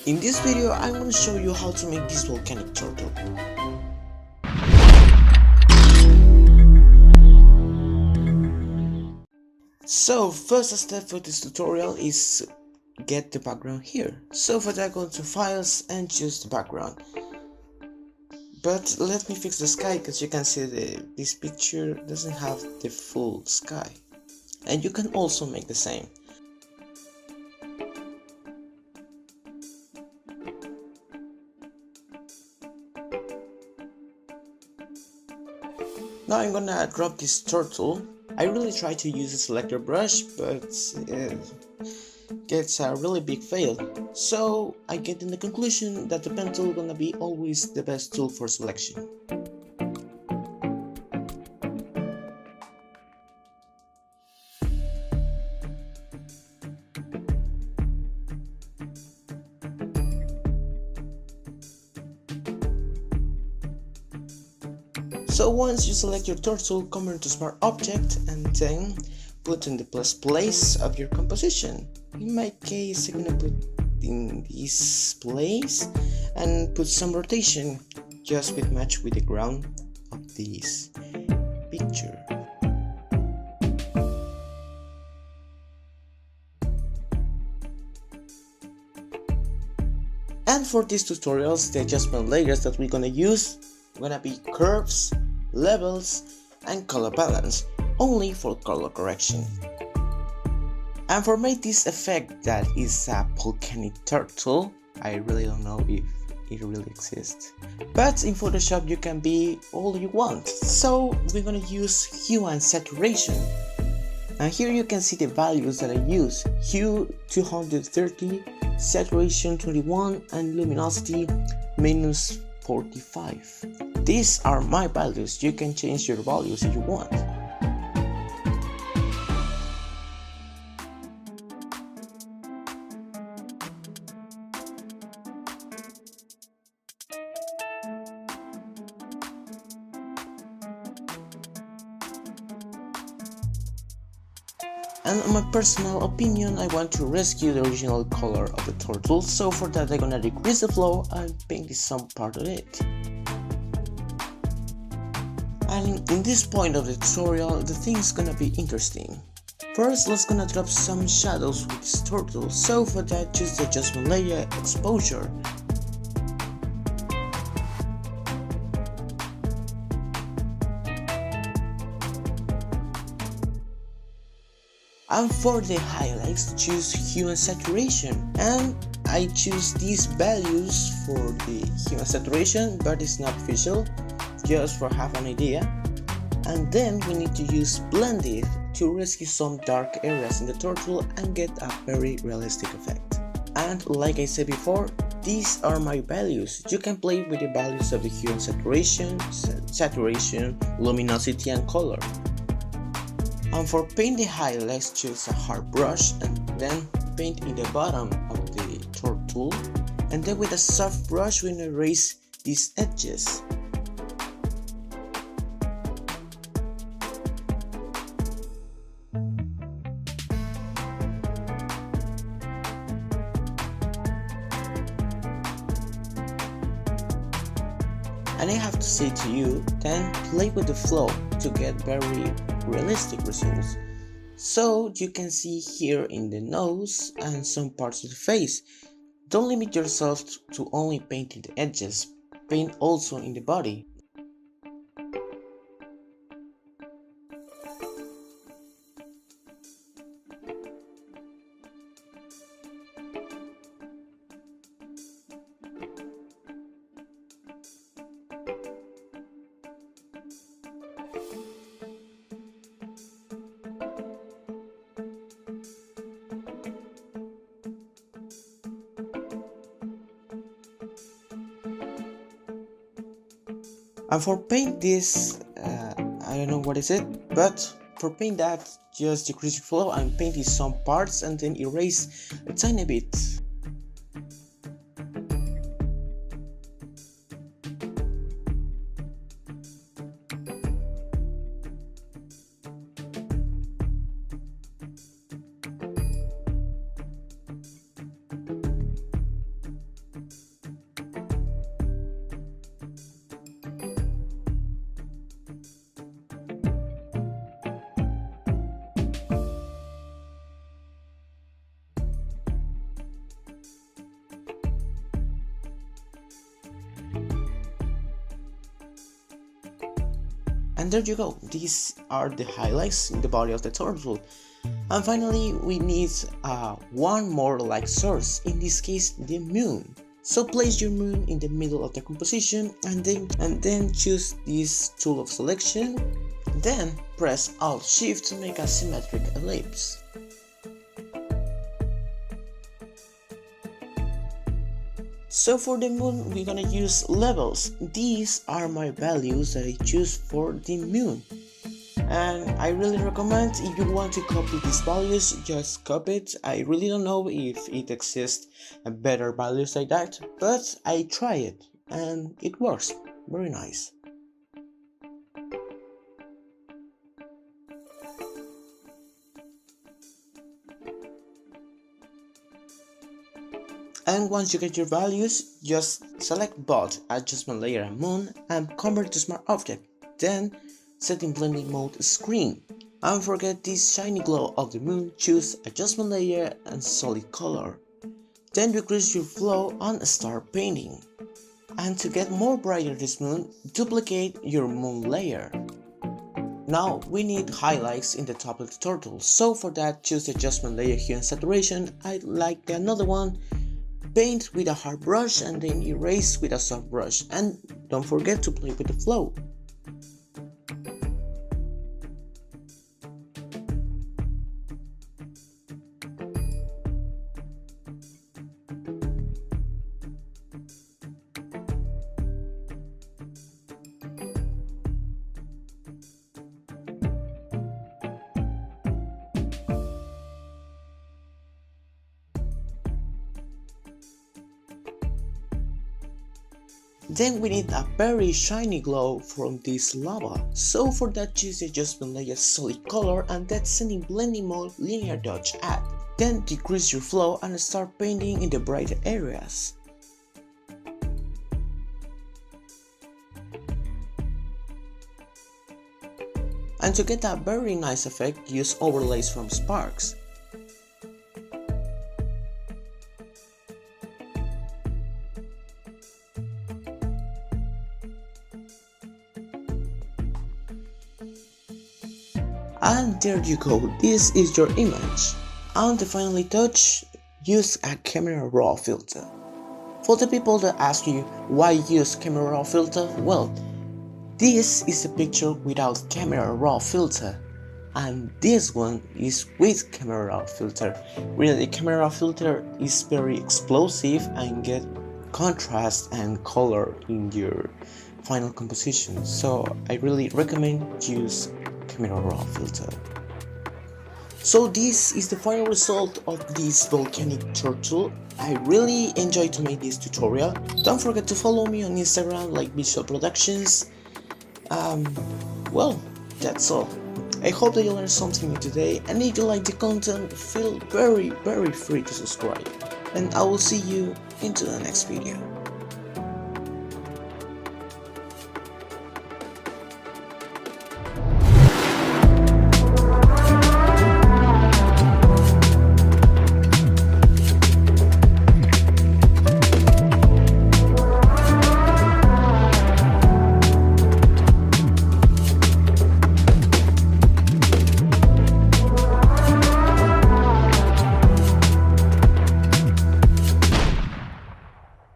In this video, I'm going to show you how to make this volcanic turtle. So, first step for this tutorial is get the background here. So for that, go to files and choose the background. But let me fix the sky, because you can see this picture doesn't have the full sky. And you can also make the same. Now I'm gonna drop this turtle. I really try to use a selector brush, but it gets a really big fail. So I get in the conclusion that the pen tool gonna be always the best tool for selection. So once you select your turtle, come into Smart Object and then put in the plus place of your composition. In my case, I'm gonna put in this place and put some rotation just with match with the ground of this picture. And for these tutorials, the adjustment layers that we're gonna use gonna be curves, levels, and color balance, only for color correction. And for make this effect that is a volcanic turtle, I really don't know if it really exists, but in Photoshop you can be all you want. So we're gonna use hue and saturation. And here you can see the values that I use: hue 230, saturation 21, and luminosity minus 45. These are my values. You can change your values if you want. And in my personal opinion, I want to rescue the original color of the turtle, so for that I'm gonna decrease the flow and paint some part of it. And in this point of the tutorial, the thing's gonna be interesting. First, let's gonna drop some shadows with this turtle, so for that choose the adjustment layer, exposure. And for the highlights, choose hue and saturation, and I choose these values for the hue and saturation, but it's not official, just for have an idea. And then we need to use blended to rescue some dark areas in the turtle and get a very realistic effect. And like I said before, these are my values. You can play with the values of the hue and saturation, luminosity, and color. And for paint the highlights, choose a hard brush and then paint in the bottom of the turtle, and then with a soft brush we erase these edges. And I have to say to you, then play with the flow to get very realistic results. So you can see here in the nose and some parts of the face. Don't limit yourself to only painting the edges, paint also in the body. And for paint this, I don't know what is it, but for paint that, just decrease your flow and paint in some parts and then erase a tiny bit. And there you go, these are the highlights in the body of the turtle. And finally we need one more light source, in this case the moon. So place your moon in the middle of the composition and then choose this tool of selection. Then press Alt Shift to make a symmetric ellipse. So for the moon we're gonna use levels. These are my values that I choose for the moon. And I really recommend, if you want to copy these values, just copy it. I really don't know if it exists better values like that, but I try it and it works. Very nice. And once you get your values, just select both adjustment layer and moon and convert to smart object. Then set in blending mode screen. And forget this shiny glow of the moon, choose adjustment layer and solid color. Then decrease your flow and start painting. And to get more brighter this moon, duplicate your moon layer. Now we need highlights in the top of the turtle, so for that choose the adjustment layer here and saturation. I like another one. Paint with a hard brush and then erase with a soft brush, and don't forget to play with the flow. Then we need a very shiny glow from this lava, so for that choose the adjustment layer solid color and then set in blending mode linear dodge add. Then decrease your flow and start painting in the brighter areas. And to get that very nice effect, use overlays from Sparks. And there you go, this is your image. And to finally touch, use a camera raw filter. For the people that ask you why use camera raw filter, well, this is a picture without camera raw filter, and this one is with camera raw filter. Really, camera raw filter is very explosive and get contrast and color in your final composition, so I really recommend use camera raw filter. So this is the final result of this volcanic turtle. I really enjoyed to make this tutorial. Don't forget to follow me on Instagram like Visual Productions. Well, that's all. I hope that you learned something new today, and if you like the content, feel very free to subscribe. And I will see you into the next video.